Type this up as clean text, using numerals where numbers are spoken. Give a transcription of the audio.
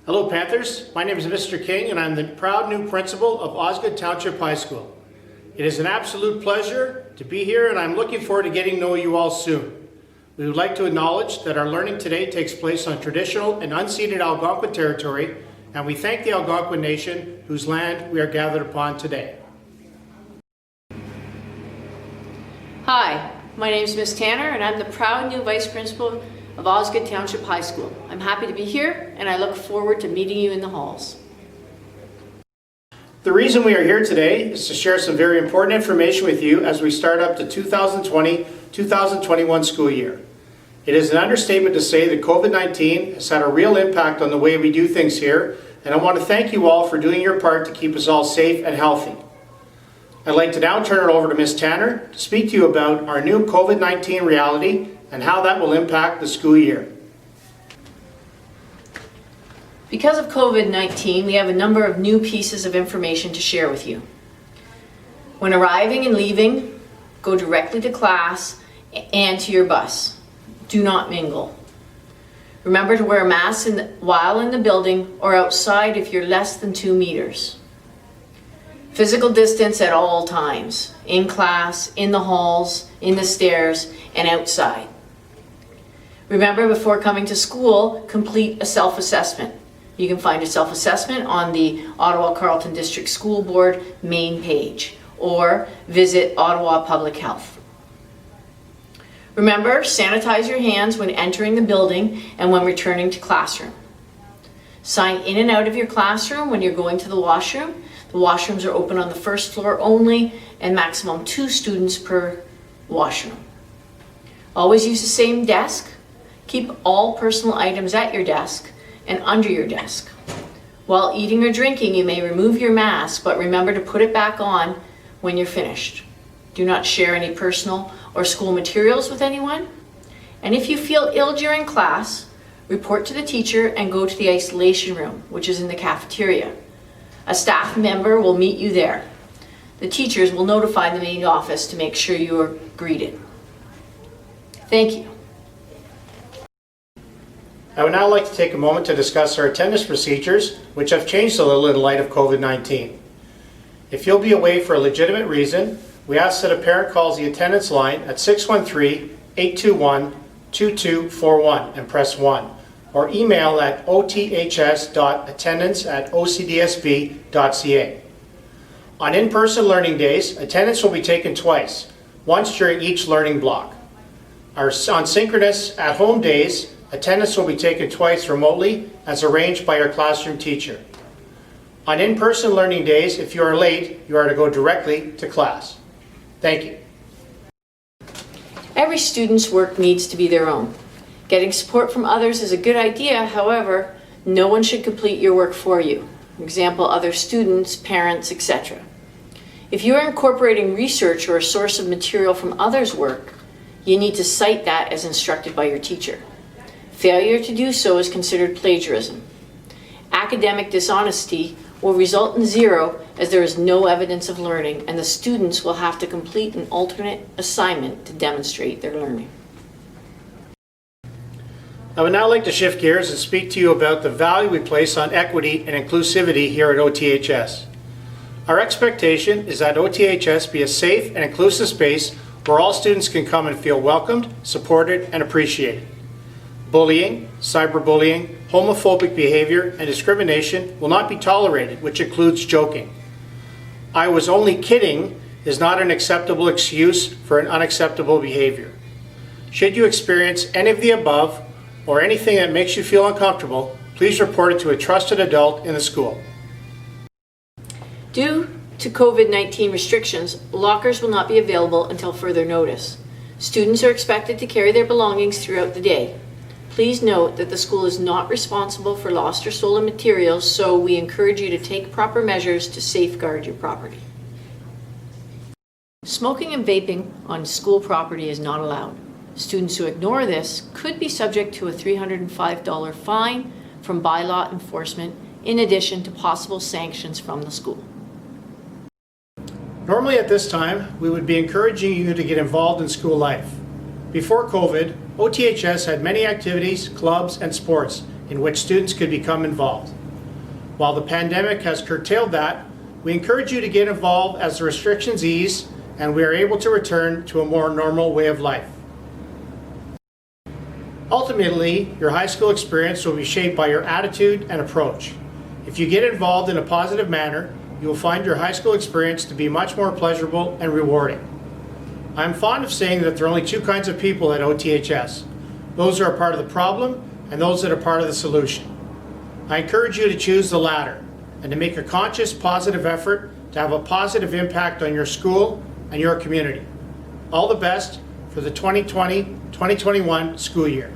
Hello Panthers, my name is Mr. King and I'm the proud new principal of Osgoode Township High School. It is an absolute pleasure to be here and I'm looking forward to getting to know you all soon. We would like to acknowledge that our learning today takes place on traditional and unceded Algonquin territory, and we thank the Algonquin Nation whose land we are gathered upon today. Hi, my name is Ms. Tanner and I'm the proud new Vice Principal of Osgoode Township High School. I'm happy to be here and I look forward to meeting you in the halls. The reason we are here today is to share some very important information with you as we start up the 2020-2021 school year. It is an understatement to say that COVID-19 has had a real impact on the way we do things here, and I want to thank you all for doing your part to keep us all safe and healthy. I'd like to now turn it over to Ms. Tanner to speak to you about our new COVID-19 reality and how that will impact the school year. Because of COVID-19, we have a number of new pieces of information to share with you. When arriving and leaving, go directly to class and to your bus. Do not mingle. Remember to wear a mask while in the building or outside if you're less than 2 meters. Physical distance at all times, in class, in the halls, in the stairs, and outside. Remember, before coming to school, complete a self-assessment. You can find a self-assessment on the Ottawa Carleton District School Board main page or visit Ottawa Public Health. Remember, sanitize your hands when entering the building and when returning to classroom. Sign in and out of your classroom when you're going to the washroom. The washrooms are open on the first floor only and maximum 2 students per washroom. Always use the same desk. Keep all personal items at your desk and under your desk. While eating or drinking, you may remove your mask, but remember to put it back on when you're finished. Do not share any personal or school materials with anyone. And if you feel ill during class, report to the teacher and go to the isolation room, which is in the cafeteria. A staff member will meet you there. The teachers will notify the main office to make sure you are greeted. Thank you. I would now like to take a moment to discuss our attendance procedures, which have changed a little in light of COVID-19. If you'll be away for a legitimate reason, we ask that a parent calls the attendance line at 613-821-2241 and press 1, or email at oths.attendance@ocdsb.ca. On in-person learning days, attendance will be taken twice, once during each learning block. On synchronous at-home days, attendance will be taken twice remotely as arranged by your classroom teacher. On in-person learning days, if you are late, you are to go directly to class. Thank you. Every student's work needs to be their own. Getting support from others is a good idea, however, no one should complete your work for you. For example, other students, parents, etc. If you are incorporating research or a source of material from others' work, you need to cite that as instructed by your teacher. Failure to do so is considered plagiarism. Academic dishonesty will result in 0 as there is no evidence of learning, and the students will have to complete an alternate assignment to demonstrate their learning. I would now like to shift gears and speak to you about the value we place on equity and inclusivity here at OTHS. Our expectation is that OTHS be a safe and inclusive space where all students can come and feel welcomed, supported, and appreciated. Bullying, cyberbullying, homophobic behavior, and discrimination will not be tolerated, which includes joking. "I was only kidding" is not an acceptable excuse for an unacceptable behavior. Should you experience any of the above or anything that makes you feel uncomfortable, please report it to a trusted adult in the school. Due to COVID-19 restrictions, lockers will not be available until further notice. Students are expected to carry their belongings throughout the day. Please note that the school is not responsible for lost or stolen materials, so we encourage you to take proper measures to safeguard your property. Smoking and vaping on school property is not allowed. Students who ignore this could be subject to a $305 fine from bylaw enforcement, in addition to possible sanctions from the school. Normally at this time, we would be encouraging you to get involved in school life. Before COVID, OTHS had many activities, clubs, and sports in which students could become involved. While the pandemic has curtailed that, we encourage you to get involved as the restrictions ease and we are able to return to a more normal way of life. Ultimately, your high school experience will be shaped by your attitude and approach. If you get involved in a positive manner, you will find your high school experience to be much more pleasurable and rewarding. I'm fond of saying that there are only two kinds of people at OTHS. Those who are part of the problem and those that are part of the solution. I encourage you to choose the latter and to make a conscious, positive effort to have a positive impact on your school and your community. All the best for the 2020-2021 school year.